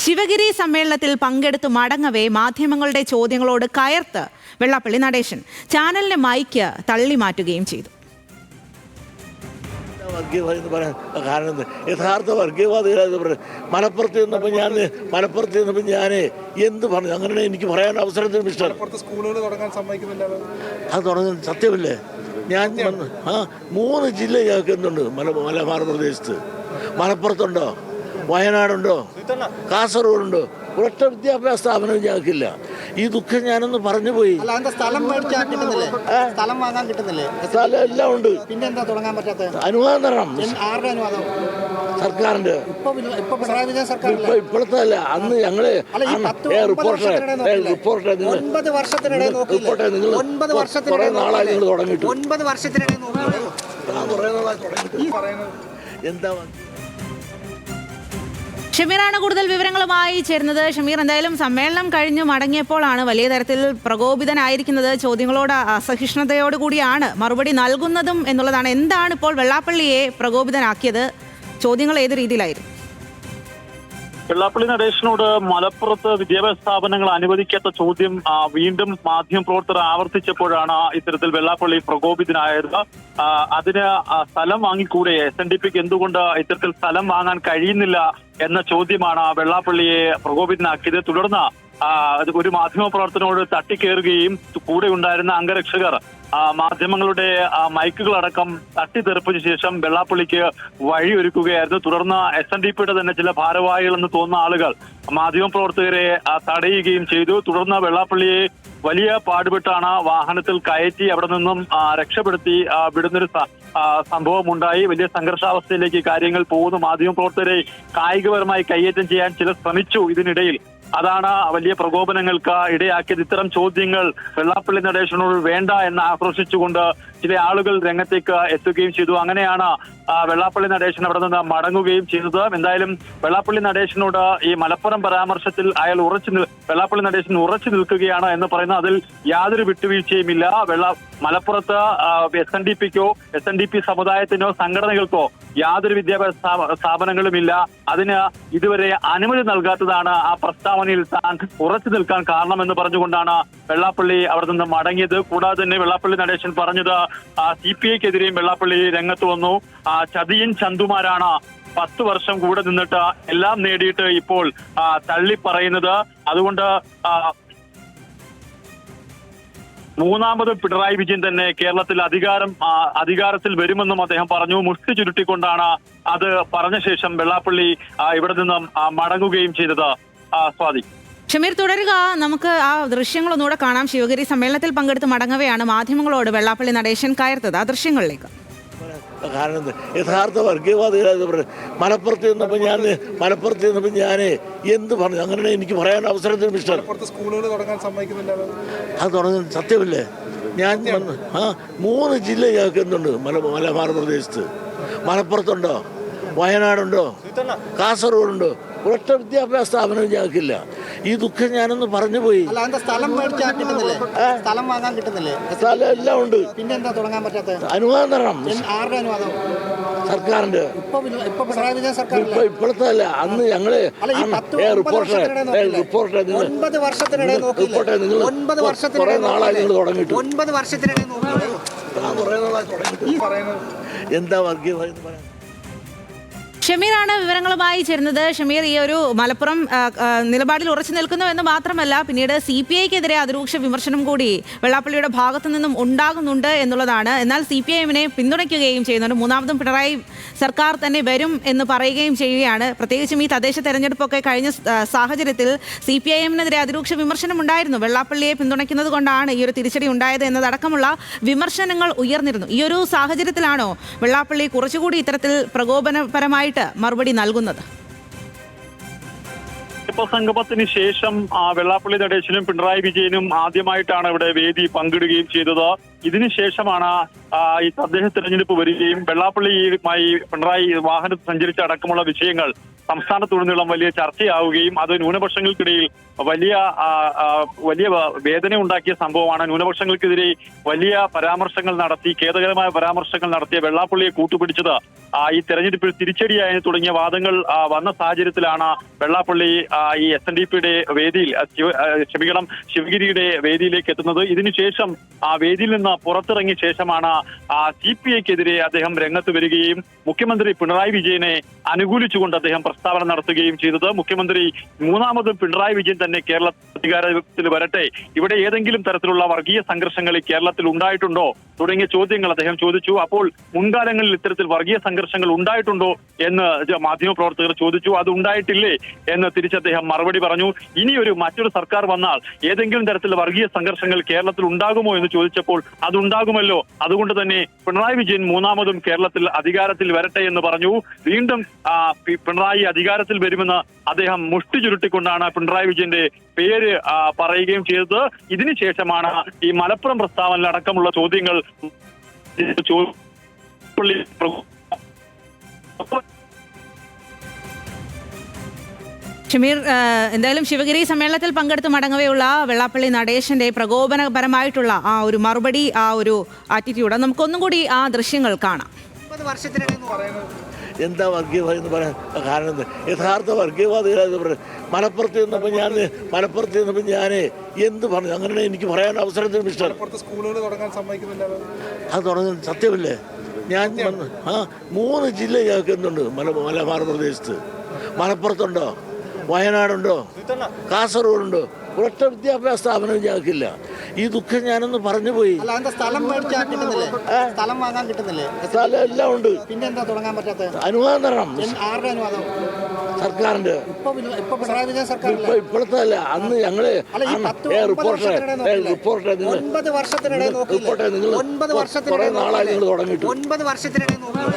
ശിവഗിരി സമ്മേളനത്തിൽ പങ്കെടുത്തു മടങ്ങവേ മാധ്യമങ്ങളുടെ ചോദ്യങ്ങളോട് കയർത്ത് വെള്ളാപ്പള്ളി നടേശൻ ചാനലിന്റെ മൈക്ക് തള്ളി മാറ്റുകയും ചെയ്തു. കാരണം യഥാർത്ഥ വർഗീയവാദികളെ മലപ്പുറത്ത് നിന്നപ്പോൾ ഞാൻ എന്ത് പറഞ്ഞു അങ്ങനെ എനിക്ക് പറയാൻ അവസരത്തിന് മിസ്റ്റർ സ്കൂളുകൾ തുടങ്ങാൻ സമ്മതിക്കുന്നില്ല. അത് തുടങ്ങുന്ന സത്യമല്ലേ? ഞാൻ 3 ജില്ല ഞങ്ങൾക്ക് എന്തുണ്ട് മലബാർ പ്രദേശത്ത്. മലപ്പുറത്തുണ്ടോ, വയനാടുണ്ടോ, കാസർഗോഡുണ്ടോ, ഒരൊറ്റ വിദ്യാഭ്യാസ സ്ഥാപനവും ഞങ്ങൾക്കില്ല. ഈ ദുഃഖം ഞാനൊന്ന് പറഞ്ഞു പോയി. സ്ഥലം വാങ്ങാൻ കിട്ടുന്നില്ലേ? സ്ഥലം എല്ലാം ഉണ്ട്. പിന്നെന്താ തുടങ്ങാൻ പറ്റാത്ത? അനുവാദം തരണം. ആരുടെ അനുവാദം? സർക്കാരിന്റെ. ഇപ്പോഴത്തെ അല്ല, അന്ന് ഞങ്ങള് റിപ്പോർട്ടറെ 9 വർഷത്തിനിടെ കുറെ നാളായി നിങ്ങൾ തുടങ്ങിയിട്ട്. 9 വർഷത്തിനിടെ എന്താ ഷമീറാണ് കൂടുതൽ വിവരങ്ങളുമായി ചേരുന്നത്. ഷമീർ, എന്തായാലും സമ്മേളനം കഴിഞ്ഞു മടങ്ങിയപ്പോഴാണ് വലിയ തരത്തിൽ പ്രകോപിതനായിരിക്കുന്നത്. ചോദ്യങ്ങളോട് അസഹിഷ്ണുതയോടുകൂടിയാണ് മറുപടി നൽകുന്നതും എന്നുള്ളതാണ്. എന്താണ് ഇപ്പോൾ വെള്ളാപ്പള്ളിയെ പ്രകോപിതനാക്കിയത്? ചോദ്യങ്ങൾ ഏത് രീതിയിലായിരുന്നു? വെള്ളാപ്പള്ളി നടേശനോട് മലപ്പുറത്ത് വിദ്യാഭ്യാസ സ്ഥാപനങ്ങൾ അനുവദിക്കാത്ത ചോദ്യം വീണ്ടും മാധ്യമപ്രവർത്തകർ ആവർത്തിച്ചപ്പോഴാണ് ഇത്തരത്തിൽ വെള്ളാപ്പള്ളി പ്രകോപിതനായത്. അതിന് സ്ഥലം വാങ്ങിക്കൂടെ, SNDPക്ക് എന്തുകൊണ്ട് ഇത്തരത്തിൽ സ്ഥലം വാങ്ങാൻ കഴിയുന്നില്ല എന്ന ചോദ്യമാണ് വെള്ളാപ്പള്ളിയെ പ്രകോപിതനാക്കിയത്. തുടർന്ന് ഒരു മാധ്യമപ്രവർത്തനോട് തട്ടിക്കയറുകയും കൂടെ ഉണ്ടായിരുന്ന അംഗരക്ഷകർ മാധ്യമങ്ങളുടെ മൈക്കുകളടക്കം തട്ടിത്തെറിപ്പിച്ച ശേഷം വെള്ളാപ്പള്ളിക്ക് വഴിയൊരുക്കുകയായിരുന്നു. തുടർന്ന് SNDPയുടെ തന്നെ ചില ഭാരവാഹികളെന്ന് തോന്നുന്ന ആളുകൾ മാധ്യമപ്രവർത്തകരെ തടയുകയും ചെയ്തു. തുടർന്ന് വെള്ളാപ്പള്ളിയെ വലിയ പാടുപെട്ടാണ് വാഹനത്തിൽ കയറ്റി അവിടെ നിന്നും രക്ഷപ്പെടുത്തി വിടുന്നൊരു സംഭവം ഉണ്ടായി. വലിയ സംഘർഷാവസ്ഥയിലേക്ക് കാര്യങ്ങൾ പോകുന്നു. മാധ്യമപ്രവർത്തകരെ കായികപരമായി കയ്യേറ്റം ചെയ്യാൻ ചിലർ ശ്രമിച്ചു ഇതിനിടയിൽ. അതാണ് വലിയ പ്രകോപനങ്ങൾക്ക് ഇടയാക്കിയത്. ഇത്തരം ചോദ്യങ്ങൾ വെള്ളാപ്പള്ളി നടേശനോട് വേണ്ട എന്ന് ആക്രോശിച്ചുകൊണ്ട് ചില ആളുകൾ രംഗത്തേക്ക് എത്തുകയും ചെയ്തു. അങ്ങനെയാണ് വെള്ളാപ്പള്ളി നടേശൻ അവിടെ നിന്ന് മടങ്ങുകയും ചെയ്തത്. എന്തായാലും വെള്ളാപ്പള്ളി നടേശനോട് ഈ മലപ്പുറം പരാമർശത്തിൽ അയാൾ വെള്ളാപ്പള്ളി നടേശൻ ഉറച്ചു നിൽക്കുകയാണ് എന്ന് പറയുന്നത് അതിൽ യാതൊരു വിട്ടുവീഴ്ചയുമില്ല. മലപ്പുറത്ത് SNDPക്കോ SNDP സമുദായത്തിനോ സംഘടനകൾക്കോ യാതൊരു വിദ്യാഭ്യാസ സ്ഥാപനങ്ങളുമില്ല. അതിന് ഇതുവരെ അനുമതി നൽകാത്തതാണ് ആ പ്രസ്താവനയിൽ താൻ ഉറച്ചു നിൽക്കാൻ കാരണമെന്ന് പറഞ്ഞുകൊണ്ടാണ് വെള്ളാപ്പള്ളി അവിടെ നിന്ന് മടങ്ങിയത്. കൂടാതെ തന്നെ വെള്ളാപ്പള്ളി നടേശൻ പറഞ്ഞത് CPIക്കെതിരെയും വെള്ളാപ്പള്ളി രംഗത്ത് വന്നു. ചതിയൻ ചന്തുമാരാണ് 10 വർഷം കൂടെ നിന്നിട്ട് എല്ലാം നേടിയിട്ട് ഇപ്പോൾ തള്ളിപ്പറയുന്നത്. അതുകൊണ്ട് മൂന്നാമത് പിണറായി വിജയൻ തന്നെ കേരളത്തിൽ അധികാരത്തിൽ വരുമെന്നും അദ്ദേഹം പറഞ്ഞു. മുഷ്ടി ചുരുട്ടിക്കൊണ്ടാണ് അത് പറഞ്ഞ ശേഷം വെള്ളാപ്പള്ളി ഇവിടെ നിന്നും മടങ്ങുകയും ചെയ്തത്. സ്വാതി. ഷമീർ, തുടരുക. നമുക്ക് ആ ദൃശ്യങ്ങളൊന്നുകൂടെ കാണാം. ശിവഗിരി സമ്മേളനത്തിൽ പങ്കെടുത്ത് മടങ്ങവെയാണ് മാധ്യമങ്ങളോട് വെള്ളാപ്പള്ളി നടേശൻ കയർത്തത്. ആ ദൃശ്യങ്ങളിലേക്ക്. കാരണം യഥാർത്ഥ വർഗീയവാദികളെ മലപ്പുറത്ത് നിന്നപ്പോൾ ഞാൻ എന്ത് പറഞ്ഞു അങ്ങനെ എനിക്ക് പറയാൻ അവസരത്തിന് മിസ്റ്റർ സ്കൂളുകൾ തുടങ്ങാൻ സമ്മതിക്കുന്നില്ല. അത് തുടങ്ങുന്ന സത്യമല്ലേ? ഞാൻ 3 ജില്ല ഞങ്ങൾക്ക് എന്തുണ്ട് മലബാർ പ്രദേശത്ത്. മലപ്പുറത്തുണ്ടോ, വയനാടുണ്ടോ, കാസർഗോഡുണ്ടോ, ഒരൊറ്റ വിദ്യാഭ്യാസ സ്ഥാപനവും ഞങ്ങൾക്കില്ല. ഈ ദുഃഖം ഞാനൊന്ന് പറഞ്ഞു പോയി. സ്ഥലം വാങ്ങാൻ കിട്ടുന്നില്ലേ? സ്ഥലം എല്ലാം ഉണ്ട്. പിന്നെന്താ തുടങ്ങാൻ പറ്റാത്ത? അനുവാദം തരണം. ആരുടെ അനുവാദം? സർക്കാരിന്റെ. ഇപ്പോഴത്തെ അല്ല, അന്ന് ഞങ്ങള് റിപ്പോർട്ടറെ 9 വർഷത്തിനിടെ കുറെ നാളായി നിങ്ങൾ തുടങ്ങിയിട്ട്. 9 വർഷത്തിനിടെ എന്താ വർഗീയമായി പറയാൻ? ഷമീറാണ് വിവരങ്ങളുമായി ചേരുന്നത്. ഷമീർ, ഈ ഒരു മലപ്പുറം നിലപാടിൽ ഉറച്ചു നിൽക്കുന്നു എന്ന് മാത്രമല്ല, പിന്നീട് CPIക്കെതിരെ അതിരൂക്ഷ വിമർശനം കൂടി വെള്ളാപ്പള്ളിയുടെ ഭാഗത്തു നിന്നും ഉണ്ടാകുന്നുണ്ട് എന്നുള്ളതാണ്. എന്നാൽ CPIഎമ്മിനെ പിന്തുണയ്ക്കുകയും ചെയ്യുന്നുണ്ട്. മൂന്നാമതും പിണറായി സർക്കാർ തന്നെ വരും എന്ന് പറയുകയും ചെയ്യുകയാണ്. പ്രത്യേകിച്ചും ഈ തദ്ദേശ തെരഞ്ഞെടുപ്പൊക്കെ കഴിഞ്ഞ സാഹചര്യത്തിൽ CPIഎമ്മിനെതിരെ അതിരൂക്ഷ വിമർശനം ഉണ്ടായിരുന്നു. വെള്ളാപ്പള്ളിയെ പിന്തുണയ്ക്കുന്നത് കൊണ്ടാണ് ഈ ഒരു തിരിച്ചടി ഉണ്ടായത് എന്നതടക്കമുള്ള വിമർശനങ്ങൾ ഉയർന്നിരുന്നു. ഈ ഒരു സാഹചര്യത്തിലാണോ വെള്ളാപ്പള്ളി കുറച്ചുകൂടി ഇത്തരത്തിൽ പ്രകോപനപരമായി മറുപടി നൽകുന്നത്? സംഗമത്തിന് ശേഷം വെള്ളാപ്പള്ളി നടേശനും പിണറായി വിജയനും ആദ്യമായിട്ടാണ് ഇവിടെ വേദി പങ്കിടുകയും ചെയ്തത്. ഇതിനുശേഷമാണ് ഈ തദ്ദേശ തെരഞ്ഞെടുപ്പ് വരികയും വെള്ളാപ്പള്ളിയുമായി പിണറായി വാഹനത്തിൽ സഞ്ചരിച്ച അടക്കമുള്ള വിഷയങ്ങൾ സംസ്ഥാനത്തുടനീളം വലിയ ചർച്ചയാവുകയും അത് ന്യൂനപക്ഷങ്ങൾക്കിടയിൽ വലിയ വേദന ഉണ്ടാക്കിയ സംഭവമാണ്. ന്യൂനപക്ഷങ്ങൾക്കെതിരെ വലിയ പരാമർശങ്ങൾ നടത്തി, ഖേദകരമായ പരാമർശങ്ങൾ നടത്തിയ വെള്ളാപ്പള്ളിയെ കൂട്ടുപിടിച്ചത് ഈ തെരഞ്ഞെടുപ്പിൽ തിരിച്ചടിയായി തുടങ്ങിയ വാദങ്ങൾ വന്ന സാഹചര്യത്തിലാണ് വെള്ളാപ്പള്ളി ഈ SNDPയുടെ വേദിയിൽ ശിവഗിരിയുടെ വേദിയിലേക്ക് എത്തുന്നത്. ഇതിനുശേഷം ആ വേദിയിൽ നിന്ന് പുറത്തിറങ്ങിയ ശേഷമാണ് CPIക്കെതിരെ അദ്ദേഹം രംഗത്ത് വരികയും മുഖ്യമന്ത്രി പിണറായി വിജയനെ അനുകൂലിച്ചുകൊണ്ട് അദ്ദേഹം പ്രസ്താവന നടത്തുകയും ചെയ്തത്. മുഖ്യമന്ത്രി മൂന്നാമതും പിണറായി വിജയൻ തന്നെ കേരള അധികാരത്തിൽ വരട്ടെ, ഇവിടെ ഏതെങ്കിലും തരത്തിലുള്ള വർഗീയ സംഘർഷങ്ങൾ ഈ കേരളത്തിൽ ഉണ്ടായിട്ടുണ്ടോ തുടങ്ങിയ ചോദ്യങ്ങൾ അദ്ദേഹം ചോദിച്ചു. അപ്പോൾ മുൻകാലങ്ങളിൽ ഇത്തരത്തിൽ വർഗീയ സംഘർഷങ്ങൾ ഉണ്ടായിട്ടുണ്ടോ എന്ന് മാധ്യമപ്രവർത്തകർ ചോദിച്ചു. അത് ഉണ്ടായിട്ടില്ലേ എന്ന് തിരിച്ച് അദ്ദേഹം മറുപടി പറഞ്ഞു. ഇനിയൊരു മറ്റൊരു സർക്കാർ വന്നാൽ ഏതെങ്കിലും തരത്തിൽ വർഗീയ സംഘർഷങ്ങൾ കേരളത്തിൽ ഉണ്ടാകുമോ എന്ന് ചോദിച്ചപ്പോൾ അതുണ്ടാകുമല്ലോ, അതുകൊണ്ട് തന്നെ പിണറായി വിജയൻ മൂന്നാമതും കേരളത്തിൽ അധികാരത്തിൽ വരട്ടെ എന്ന് പറഞ്ഞു. വീണ്ടും പിണറായി അധികാരത്തിൽ വരുമെന്ന് അദ്ദേഹം മുഷ്ടി ചുരുട്ടിക്കൊണ്ടാണ് പിണറായി വിജയന്റെ പേര് പറയുകയും ചെയ്തത്. ഇതിനുശേഷമാണ് ഈ മലപ്പുറം പ്രസ്താവനയിൽ അടക്കമുള്ള ചോദ്യങ്ങൾ ഷമീർ, എന്തായാലും ശിവഗിരി സമ്മേളനത്തിൽ പങ്കെടുത്ത് മടങ്ങവെയുള്ള വെള്ളാപ്പള്ളി നടേശന്റെ പ്രകോപനപരമായിട്ടുള്ള ആ ഒരു മറുപടി, ആ ഒരു ആറ്റിറ്റ്യൂഡ്, നമുക്കൊന്നും കൂടി ആ ദൃശ്യങ്ങൾ കാണാം. 9 വർഷത്തിനിടെ എന്ന് പറയുന്നത് എന്താ വർഗീയത എന്ന് പറയാൻ കാരണം എന്ത്? യഥാർത്ഥ വർഗീയവാദികളെന്ന് പറയാം. മലപ്പുറത്ത് നിന്നപ്പോൾ ഞാൻ എന്ത് പറഞ്ഞു? അങ്ങനെ എനിക്ക് പറയാൻ അവസരത്തിന് മിസ്റ്റർ സ്കൂളുകൾ തുടങ്ങാൻ സമ്മതിക്കുന്നില്ല. അത് തുടങ്ങുന്നത് സത്യമല്ലേ? ഞാൻ 3 ജില്ല ഞങ്ങൾക്ക് എന്തുണ്ട് മലബാർ പ്രദേശത്ത്. മലപ്പുറത്തുണ്ടോ, വയനാടുണ്ടോ, കാസർഗോഡുണ്ടോ? ഒരൊറ്റ വിദ്യാഭ്യാസ സ്ഥാപനം ഞങ്ങൾക്കില്ല. ഈ ദുഃഖം ഞാനൊന്ന് പറഞ്ഞു പോയി. സ്ഥലം വാങ്ങാൻ കിട്ടുന്നില്ലേ? സ്ഥലം എല്ലാം ഉണ്ട്. പിന്നെ എന്താ തുടങ്ങാൻ പറ്റാത്തത്? അനുവാദം തരണം. ആരുടെ അനുവാദം? സർക്കാരിന്റെ. ഇപ്പൊ പിണറായി വിജയൻ സർക്കാരില്ല. ഇപ്പോഴത്തെ അല്ല, അന്ന് ഞങ്ങള് റിപ്പോർട്ടറെ 9 വർഷത്തിനിടെ നോക്കില്ല. 9 വർഷത്തിനിടെ നാളായി നിങ്ങൾ തുടങ്ങിയിട്ട്. 9 വർഷത്തിനിടെ നോക്കില്ല.